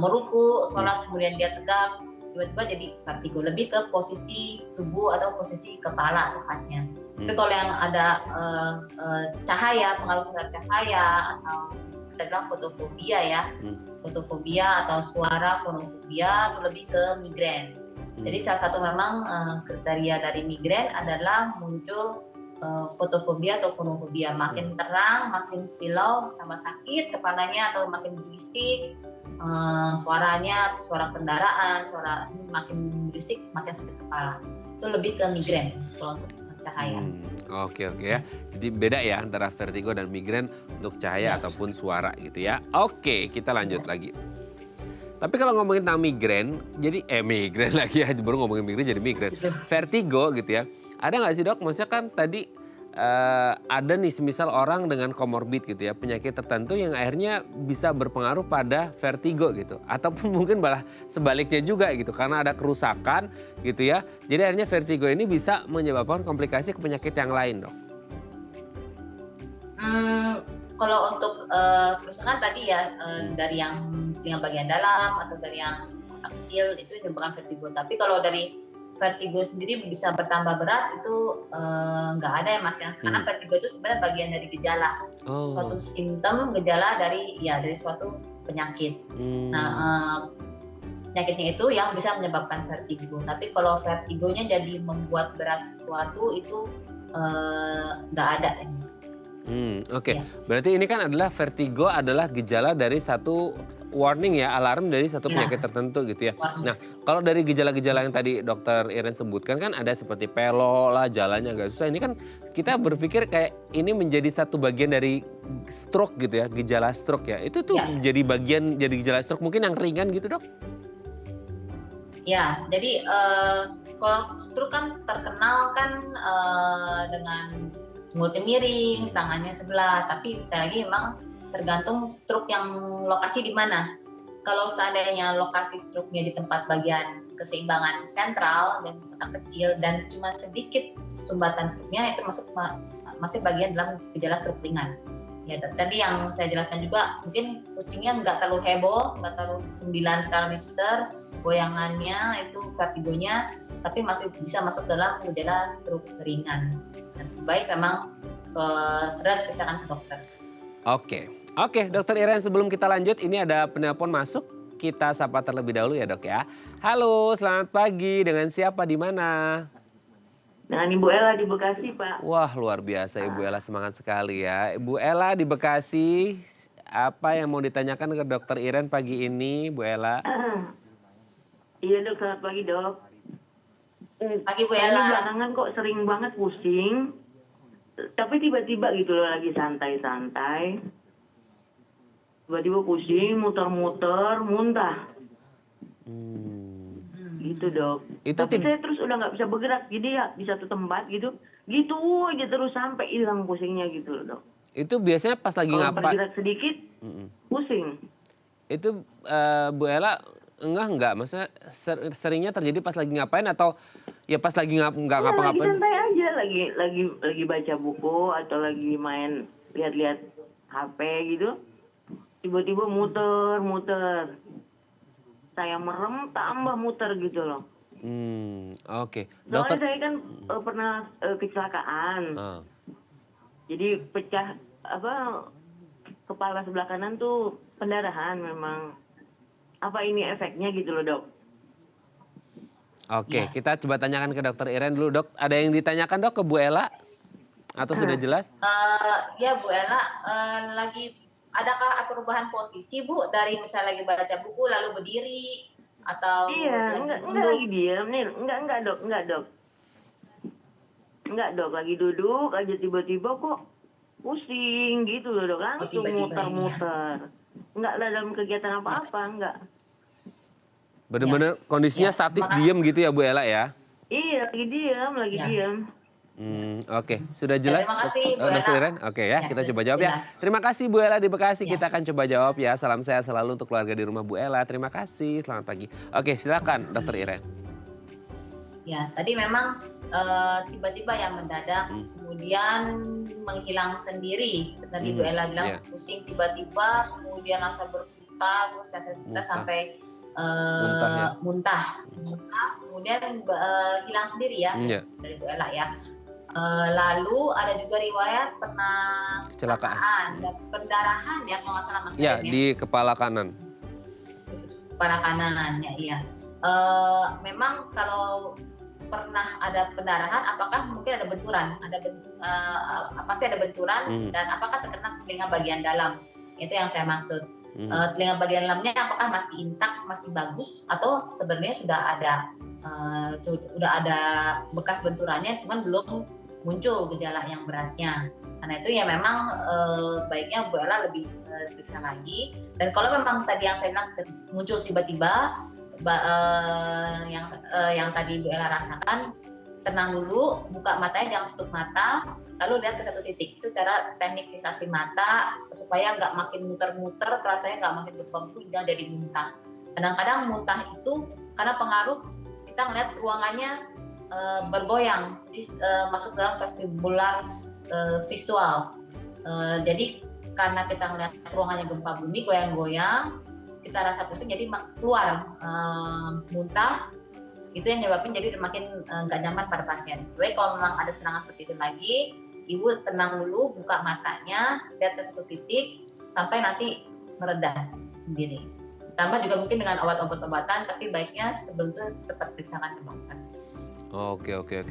meruku, sholat kemudian dia tegak, tiba-tiba jadi vertigo. Lebih ke posisi tubuh atau posisi kepala tepatnya. Tapi kalau yang ada cahaya, pengaruh terhadap cahaya atau kita bilang fotofobia ya. Hmm. Fotofobia atau suara fonofobia itu lebih ke migrain. Jadi salah satu memang kriteria dari migrain adalah muncul fotofobia atau fonofobia. Makin terang, makin silau, tambah sakit kepalanya atau makin berisik, suaranya, suara kendaraan, suara makin berisik, makin sakit kepala. Itu lebih ke migrain kalau untuk cahaya. Oke ya. Jadi beda ya antara vertigo dan migrain untuk cahaya ataupun suara gitu ya. Oke, kita lanjut lagi. Tapi kalau ngomongin tentang migrain, jadi migrain lagi ya, baru ngomongin migrain jadi migrain. Vertigo gitu ya. Ada nggak sih dok? Maksudnya kan tadi ada nih semisal orang dengan komorbid gitu ya, penyakit tertentu yang akhirnya bisa berpengaruh pada vertigo gitu. Ataupun mungkin malah sebaliknya juga gitu, karena ada kerusakan gitu ya. Jadi akhirnya vertigo ini bisa menyebabkan komplikasi ke penyakit yang lain dok. Kalau untuk kerusakan tadi ya dari yang bagian dalam atau dari yang otak kecil itu menyebabkan vertigo. Tapi kalau dari vertigo sendiri bisa bertambah berat itu nggak ada ya mas ya. Karena vertigo itu sebenarnya bagian dari gejala, suatu simptom gejala dari suatu penyakit. Nah penyakitnya itu yang bisa menyebabkan vertigo. Tapi kalau vertigonya jadi membuat berat sesuatu itu nggak ada ya mas. Oke. Berarti ini kan adalah vertigo adalah gejala dari satu warning ya, alarm dari satu penyakit tertentu gitu ya. Nah, kalau dari gejala-gejala yang tadi dokter Iren sebutkan kan ada seperti pelo lah, jalannya agak susah. Ini kan kita berpikir kayak ini menjadi satu bagian dari stroke gitu ya, gejala stroke ya. Itu tuh jadi bagian, jadi gejala stroke mungkin yang ringan gitu dok? Ya, jadi kalau stroke kan terkenal kan dengan mulutnya miring, tangannya sebelah. Tapi sekali lagi memang tergantung stroke yang lokasi di mana. Kalau seandainya lokasi stroke-nya di tempat bagian keseimbangan sentral dan otak kecil dan cuma sedikit sumbatan stroke-nya itu masih bagian dalam gejala stroke ringan. Ya, tadi yang saya jelaskan juga mungkin pusingnya nggak terlalu heboh, nggak terlalu 9 skala Richter, goyangannya itu vertigonya, tapi masih bisa masuk dalam gejala stroke ringan. Dan baik memang segera periksakan ke dokter. Oke, dokter Iren sebelum kita lanjut ini ada penelpon masuk. Kita sapa terlebih dahulu ya dok ya. Halo, selamat pagi. Dengan siapa di mana? Dengan Ibu Ella di Bekasi Pak. Wah luar biasa Ibu Ella, semangat sekali ya. Ibu Ella di Bekasi, apa yang mau ditanyakan ke dokter Iren pagi ini Bu Ella? Iya dok, selamat pagi dok. Pagi Bu Ella. Ini belakangan kok sering banget pusing. Tapi tiba-tiba gitu loh lagi santai-santai. Tiba-tiba pusing, muter-muter, muntah. Gitu dok. Tapi saya terus udah nggak bisa bergerak. Jadi ya di satu tempat gitu. Gitu aja terus sampai hilang pusingnya gitu loh dok. Itu biasanya pas lagi Kalau ngapain? bergerak sedikit, pusing. Itu Bu Ella enggak? Maksudnya seringnya terjadi pas lagi ngapain atau ya pas lagi nggak ngapa-ngapain? Lagi santai aja, lagi baca buku atau lagi main lihat-lihat HP gitu. Tiba-tiba muter. Saya merem tambah muter gitu loh. Oke. Soalnya saya kan pernah kecelakaan. Jadi pecah kepala sebelah kanan tuh pendarahan memang. Apa ini efeknya gitu loh dok? Oke, kita coba tanyakan ke dokter Iren dulu dok. Ada yang ditanyakan dok ke Bu Ella? Atau sudah jelas? Ya Bu Ella, adakah perubahan posisi Bu dari misalnya lagi baca buku lalu berdiri atau enggak lagi diam nih, enggak dok. Enggak dok, lagi duduk aja tiba-tiba kok pusing gitu loh dok, langsung muter-muter. Enggak ada dalam kegiatan apa-apa, enggak. Bener-bener kondisinya statis diem gitu ya Bu Ella ya? Iya, lagi diam. Oke, sudah jelas terima kasih, Bu dokter Ella. Iren? Oke ya, kita coba jawab ya. Terima kasih Bu Ella di Bekasi, kita akan coba jawab ya. Salam sehat selalu untuk keluarga di rumah Bu Ella. Terima kasih, selamat pagi. Oke, silakan dokter Iren. Ya, tadi memang tiba-tiba yang mendadak, kemudian menghilang sendiri. Tadi Bu Ella bilang pusing tiba-tiba, kemudian rasa berputar, terus kita sampai muntah, kemudian hilang sendiri ya dari Bu Ella ya. Lalu ada juga riwayat pernah Kecelakaan. dan pendarahan ya kalau nggak salah Mas Ya, Raden ya. di kepala kanan. Kepala kanan ya iya. Memang kalau pernah ada pendarahan, apakah mungkin ada benturan? Pasti ada benturan dan apakah terkena telinga bagian dalam? Itu yang saya maksud. Telinga bagian dalamnya apakah masih intak, masih bagus, atau sebenarnya sudah ada bekas benturannya, cuman belum muncul gejala yang beratnya. Karena itu ya memang baiknya Bu Ella lebih periksa lagi. Dan kalau memang tadi yang saya bilang muncul tiba-tiba yang tadi Bu Ella rasakan, tenang dulu, buka matanya, jangan tutup mata, lalu lihat ke satu titik. Itu cara teknik fiksasi mata supaya nggak makin muter-muter, rasanya nggak makin berpenggu, jangan jadi muntah. Kadang-kadang muntah itu karena pengaruh kita ngeliat ruangannya bergoyang, jadi masuk dalam vestibular visual. Jadi karena kita ngeliat ruangannya gempa bumi, goyang-goyang, kita rasa pusing, jadi keluar muntah. Itu yang nyebabin jadi makin nggak nyaman pada pasien. Jadi kalau memang ada serangan seperti itu lagi, ibu tenang dulu, buka matanya, lihat ke satu titik sampai nanti mereda sendiri. Tambah juga mungkin dengan obat-obatan, tapi baiknya sebelum itu tetap periksakan ke dokter. Oke.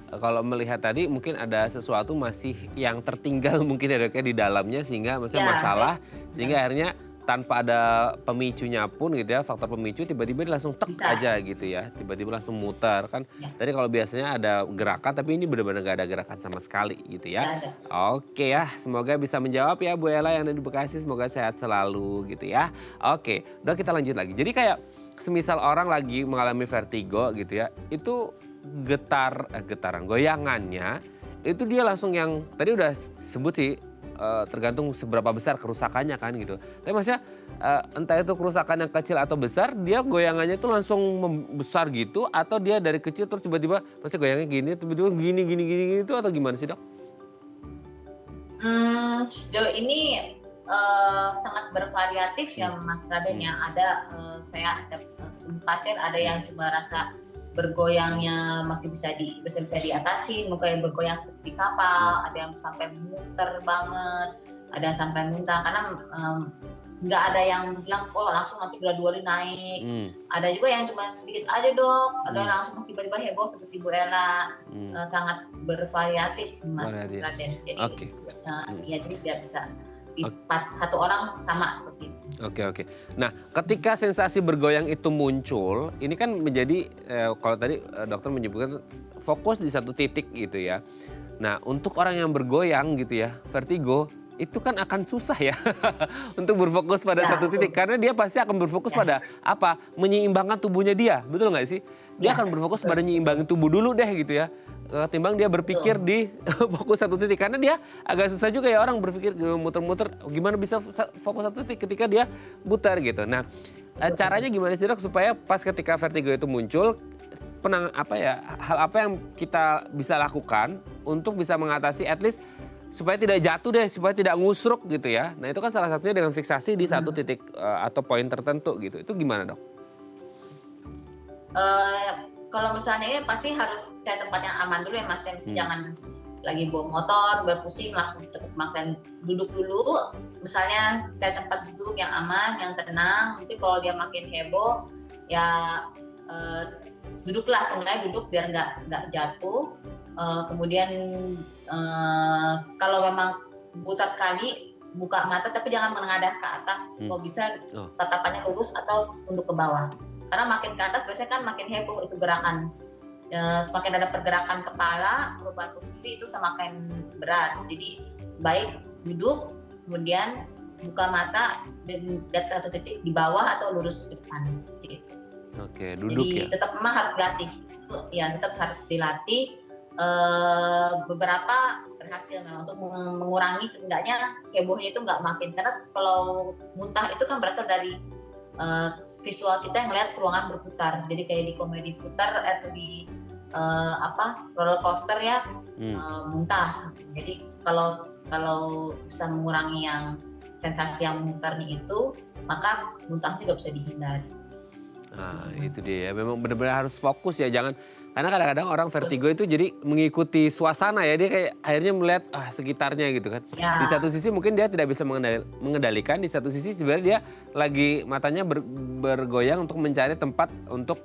Kalau melihat tadi mungkin ada sesuatu masih yang tertinggal mungkin ya Dok ya di dalamnya sehingga maksudnya masalah sehingga akhirnya tanpa ada pemicunya pun gitu ya, faktor pemicu tiba-tiba dia langsung tek aja gitu ya, tiba-tiba langsung muter kan. Tadi kalau biasanya ada gerakan tapi ini benar-benar gak ada gerakan sama sekali gitu ya. Oke ya, semoga bisa menjawab ya Bu Ella yang ada di Bekasi, semoga sehat selalu gitu ya. Oke, udah kita lanjut lagi. Jadi kayak semisal orang lagi mengalami vertigo gitu ya, itu getaran goyangannya itu dia langsung yang tadi udah sebut sih tergantung seberapa besar kerusakannya kan gitu. Tapi maksudnya entah itu kerusakan yang kecil atau besar, dia goyangannya itu langsung besar gitu atau dia dari kecil terus tiba-tiba maksudnya goyangnya gini, tiba-tiba gini itu atau gimana sih Dok? Sejauh ini sangat bervariatif ya Mas Raden ya. Saya ada pasien ada yang cuma rasa bergoyangnya masih bisa diatasi, mungkin bergoyang seperti kapal, ada yang sampai muter banget, ada yang sampai muntah karena nggak ada yang bilang langsung nanti gradually naik. Ada juga yang cuma sedikit aja Dok, ada yang langsung tiba-tiba heboh seperti Bu Ella. Sangat bervariatif Mas Raden. Jadi ya jadi tidak bisa satu orang sama seperti itu. Oke. Nah, ketika sensasi bergoyang itu muncul, ini kan menjadi kalau tadi dokter menyebutkan fokus di satu titik gitu ya. Nah, untuk orang yang bergoyang gitu ya, vertigo, itu kan akan susah ya untuk berfokus pada satu titik. Karena dia pasti akan berfokus pada apa? Menyeimbangkan tubuhnya dia, betul nggak sih? Dia akan berfokus pada menyeimbangkan tubuh dulu deh gitu ya. Ketimbang dia berpikir di fokus satu titik. Karena dia agak susah juga ya orang berpikir muter-muter gimana bisa fokus satu titik ketika dia putar gitu. Nah caranya gimana sih Dok supaya pas ketika vertigo itu muncul, hal apa yang kita bisa lakukan untuk bisa mengatasi at least supaya tidak jatuh deh, supaya tidak ngusruk gitu ya. Nah itu kan salah satunya dengan fiksasi di satu titik atau poin tertentu gitu. Itu gimana Dok? Kalau misalnya ini pasti harus cari tempat yang aman dulu ya Mas. Jangan lagi bawa motor, berpusing langsung tetap maksain duduk dulu. Misalnya cari tempat duduk yang aman, yang tenang. Nanti kalau dia makin heboh ya duduklah, sengaja duduk biar nggak jatuh. Kemudian kalau memang putar sekali buka mata tapi jangan menengadah ke atas. Kalau bisa tatapannya lurus atau tunduk ke bawah. Karena makin ke atas biasanya kan makin heboh itu gerakan. Semakin ada pergerakan kepala, perubahan posisi itu semakin berat. Jadi baik duduk, kemudian buka mata dan lihat satu titik di bawah atau lurus ke depan. Gitu. Oke, duduk. Jadi tetap memang harus dilatih. Ya tetap harus dilatih. Beberapa berhasil memang untuk mengurangi seenggaknya hebohnya itu nggak makin. Karena kalau muntah itu kan berasal dari visual kita yang melihat ruangan berputar, jadi kayak di komedi putar atau di roller coaster ya muntah. Jadi kalau bisa mengurangi yang sensasi yang mutarnya itu, maka muntah juga bisa dihindari. Nah itu dia ya, memang benar-benar harus fokus ya, jangan Karena kadang-kadang orang vertigo itu jadi mengikuti suasana ya, dia kayak akhirnya melihat sekitarnya gitu kan. Ya. Di satu sisi mungkin dia tidak bisa mengendalikan, di satu sisi sebenarnya dia lagi matanya bergoyang untuk mencari tempat untuk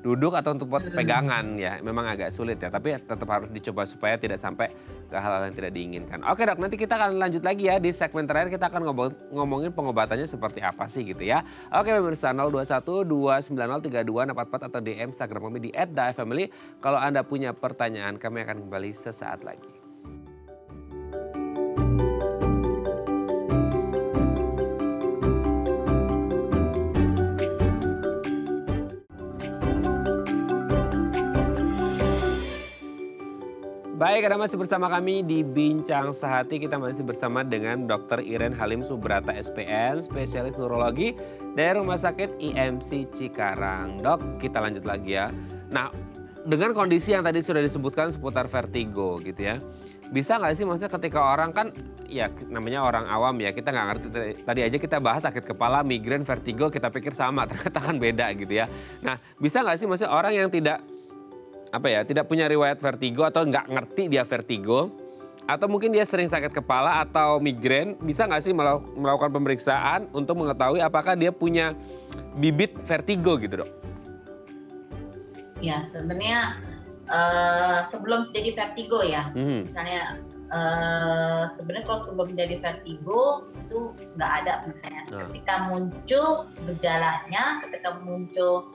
duduk atau untuk pegangan ya. Memang agak sulit ya, tapi tetap harus dicoba supaya tidak sampai ke hal-hal yang tidak diinginkan. Oke dok, nanti kita akan lanjut lagi ya di segmen terakhir, kita akan ngomongin pengobatannya seperti apa sih gitu ya. Oke pemirsa, 021 290 3244 atau DM Instagram kami di @dafamily. Kalau Anda punya pertanyaan, kami akan kembali sesaat lagi. Baik, Anda masih bersama kami di Bincang Sehati. Kita masih bersama dengan Dr. Iren Halim Subrata SPN, spesialis neurologi dari Rumah Sakit IMC Cikarang. Dok, kita lanjut lagi ya. Nah, dengan kondisi yang tadi sudah disebutkan seputar vertigo gitu ya. Bisa nggak sih maksudnya ketika orang kan, ya namanya orang awam ya, kita nggak ngerti. Tadi aja kita bahas sakit kepala, migrain, vertigo, kita pikir sama, ternyata kan beda gitu ya. Nah, bisa nggak sih maksudnya orang yang tidak punya riwayat vertigo atau nggak ngerti dia vertigo, atau mungkin dia sering sakit kepala atau migrain, bisa nggak sih melakukan pemeriksaan untuk mengetahui apakah dia punya bibit vertigo gitu dok? Ya sebenarnya sebelum jadi vertigo ya, misalnya sebenarnya kalau sebelum jadi vertigo itu nggak ada misalnya. Ketika muncul gejalanya, ketika muncul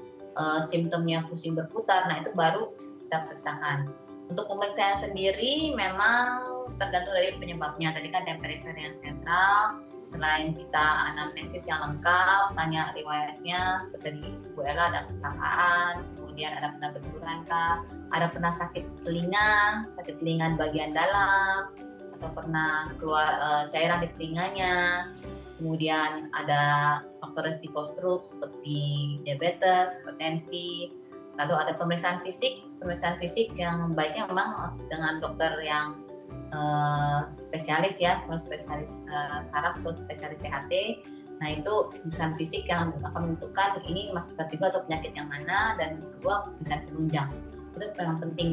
simptomnya pusing berputar, nah itu baru kita periksakan. Untuk pemeriksaan sendiri memang tergantung dari penyebabnya. Tadi kan ada perifer yang sentral, selain kita anamnesis yang lengkap, tanya riwayatnya, seperti di Bu Ella ada kecelakaan, kemudian ada pernah benturan kah, ada pernah sakit telinga bagian dalam, atau pernah keluar cairan di telinganya, kemudian ada faktor risiko stroke seperti diabetes, hipertensi, lalu ada pemeriksaan fisik yang baiknya memang dengan dokter yang spesialis ya, spesialis saraf atau spesialis THT. Nah itu pemeriksaan fisik yang akan menentukan ini masuk vertigo atau penyakit yang mana, dan kedua pemeriksaan penunjang. Itu memang penting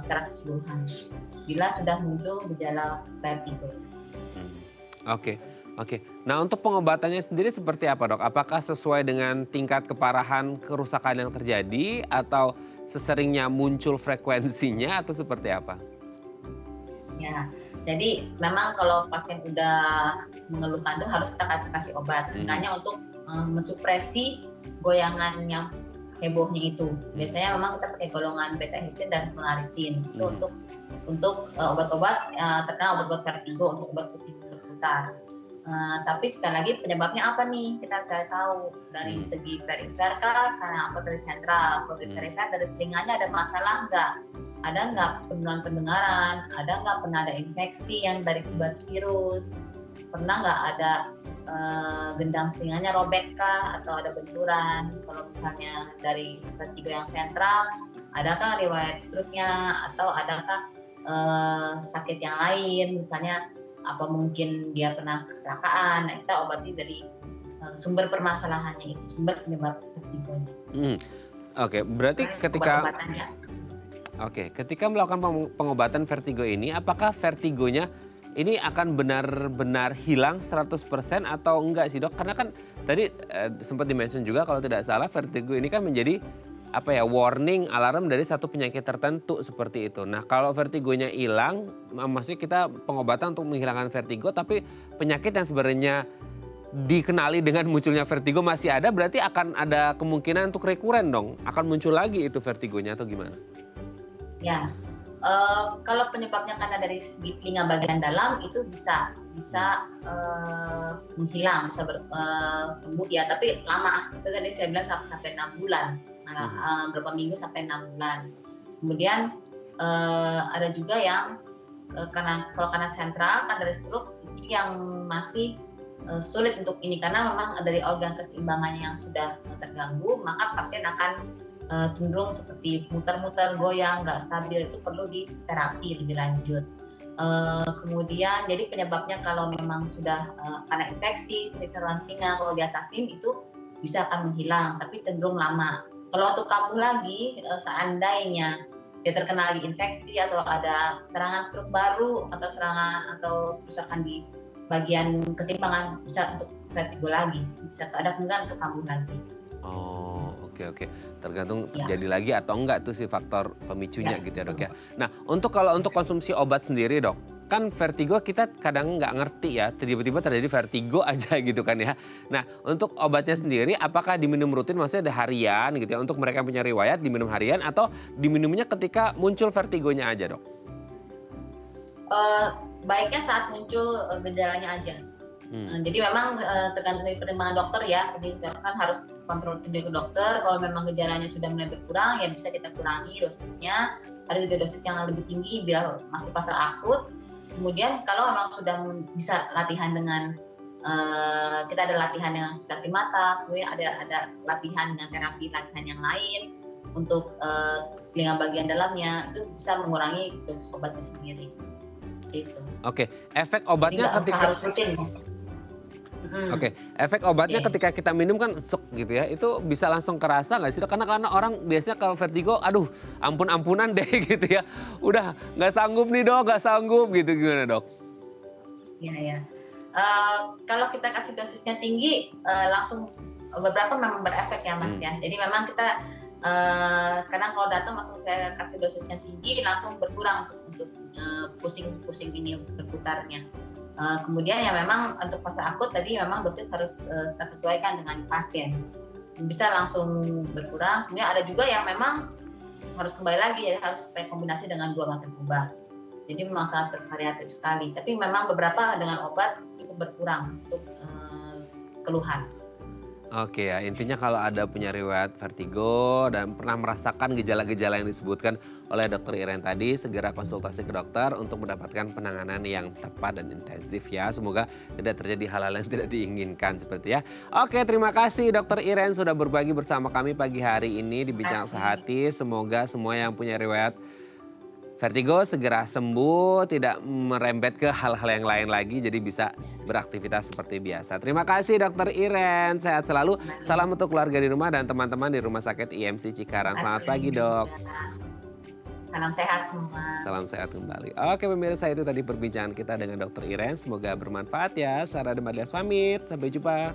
secara keseluruhan bila sudah muncul gejala vertigo. Oke. Nah untuk pengobatannya sendiri seperti apa dok? Apakah sesuai dengan tingkat keparahan kerusakan yang terjadi atau seseringnya muncul frekuensinya atau seperti apa? Ya, jadi memang kalau pasien udah mengeluhkan itu harus kita kasih obat. Sebenarnya untuk mensupresi goyangan yang hebohnya itu. Biasanya memang kita pakai golongan beta histine dan polarisin. Itu untuk obat-obat terkena obat-obat vertigo, untuk obat pusing berputar. Tapi sekali lagi penyebabnya apa nih, kita cari tahu dari segi perifer kah, karena apa dari sentral. Kalau dari perifer, dari telinganya ada masalah nggak, ada nggak penurunan pendengaran, ada nggak pernah ada infeksi yang dari akibat virus, pernah nggak ada gendang telinganya robek kah, atau ada benturan. Kalau misalnya dari vertigo yang sentral, adakah riwayat stroke-nya, atau adakah sakit yang lain, misalnya apa mungkin dia pernah kecelakaan. Nah kita obati dari sumber permasalahannya itu, sumber penyebab vertigonya. Oke, berarti ketika melakukan pengobatan vertigo ini, apakah vertigonya ini akan benar-benar hilang 100% atau enggak sih dok? Karena kan tadi sempat di-mention juga kalau tidak salah vertigo ini kan menjadi warning, alarm dari satu penyakit tertentu seperti itu. Nah kalau vertigonya hilang, maksudnya kita pengobatan untuk menghilangkan vertigo, tapi penyakit yang sebenarnya dikenali dengan munculnya vertigo masih ada, berarti akan ada kemungkinan untuk rekuren dong? Akan muncul lagi itu vertigonya atau gimana? Ya, kalau penyebabnya karena dari segi telinga bagian dalam itu bisa menghilang, bisa sembuh ya, tapi lama. Itu tadi saya bilang sampai 6 bulan. Berapa minggu sampai 6 bulan. Kemudian ada juga yang karena sentral kan dari stroke itu yang masih sulit untuk ini, karena memang dari organ keseimbangannya yang sudah terganggu, maka pasien akan cenderung seperti muter-muter, goyang, nggak stabil. Itu perlu diterapi lebih lanjut. Kemudian jadi penyebabnya kalau memang sudah karena infeksi saluran telinga, kalau diatasin itu bisa akan menghilang, tapi cenderung lama. Kalau untuk kambuh lagi, seandainya dia terkena lagi infeksi atau ada serangan stroke baru atau serangan atau kerusakan di bagian keseimbangan, bisa untuk vertigo lagi, bisa ada kemungkinan untuk kambuh lagi. Oh, oke. Tergantung Ya. terjadi lagi atau enggak tuh si faktor pemicunya Ya, gitu ya, Dok betul. ya. Nah, kalau untuk konsumsi obat sendiri, Dok. Kan vertigo kita kadang nggak ngerti ya, tiba-tiba terjadi vertigo aja gitu kan ya. Nah, untuk obatnya sendiri apakah diminum rutin, maksudnya ada harian gitu ya, untuk mereka yang punya riwayat diminum harian atau diminumnya ketika muncul vertigonya aja, Dok? Baiknya saat muncul gejalanya aja. Jadi memang tergantung dari pertimbangan dokter ya. Jadi kan harus kontrol ke dokter. Kalau memang gejalanya sudah mulai berkurang, ya bisa kita kurangi dosisnya. Ada juga dosis yang lebih tinggi bila masih fase akut. Kemudian kalau memang sudah bisa latihan dengan kita ada latihan yang saksi mata, kemudian ada latihan dengan terapi latihan yang lain untuk telinga bagian dalamnya, itu bisa mengurangi dosis obatnya sendiri. Gitu. Oke, efek obatnya Jadi nggak ketika harus rutin. Oke, efek obatnya Oke. ketika kita minum kan cek gitu ya, itu bisa langsung kerasa nggak sih, Dok? Karena orang biasanya kalau vertigo, aduh ampun-ampunan deh gitu ya. Udah nggak sanggup nih, Dok, nggak sanggup gitu, gimana, Dok? Iya. Kalau kita kasih dosisnya tinggi, langsung beberapa memang berefek ya Mas ya. Jadi memang kita kadang kalau datang langsung saya kasih dosisnya tinggi, langsung berkurang untuk pusing ini berputarnya. Kemudian ya memang untuk fase akut tadi memang dosis harus kita sesuaikan dengan pasien. Bisa langsung berkurang. Kemudian ada juga yang memang harus kembali lagi, jadi harus pakai kombinasi dengan 2 macam obat. Jadi memang sangat bervariatif sekali. Tapi memang beberapa dengan obat cukup berkurang untuk keluhan. Oke ya, intinya kalau ada punya riwayat vertigo dan pernah merasakan gejala-gejala yang disebutkan oleh Dokter Iren tadi, segera konsultasi ke dokter untuk mendapatkan penanganan yang tepat dan intensif ya. Semoga tidak terjadi hal-hal yang tidak diinginkan seperti ya. Oke, terima kasih Dokter Iren sudah berbagi bersama kami pagi hari ini di Bincang Sehati. Semoga semua yang punya riwayat vertigo segera sembuh, tidak merembet ke hal-hal yang lain lagi, jadi bisa beraktivitas seperti biasa. Terima kasih Dokter Iren, sehat selalu. Salam untuk keluarga di rumah dan teman-teman di Rumah Sakit IMC Cikarang. Selamat pagi, Dok. Salam sehat semua. Salam sehat kembali. Oke pemirsa, itu tadi perbincangan kita dengan Dokter Iren. Semoga bermanfaat ya. Sarah Demadias pamit, sampai jumpa.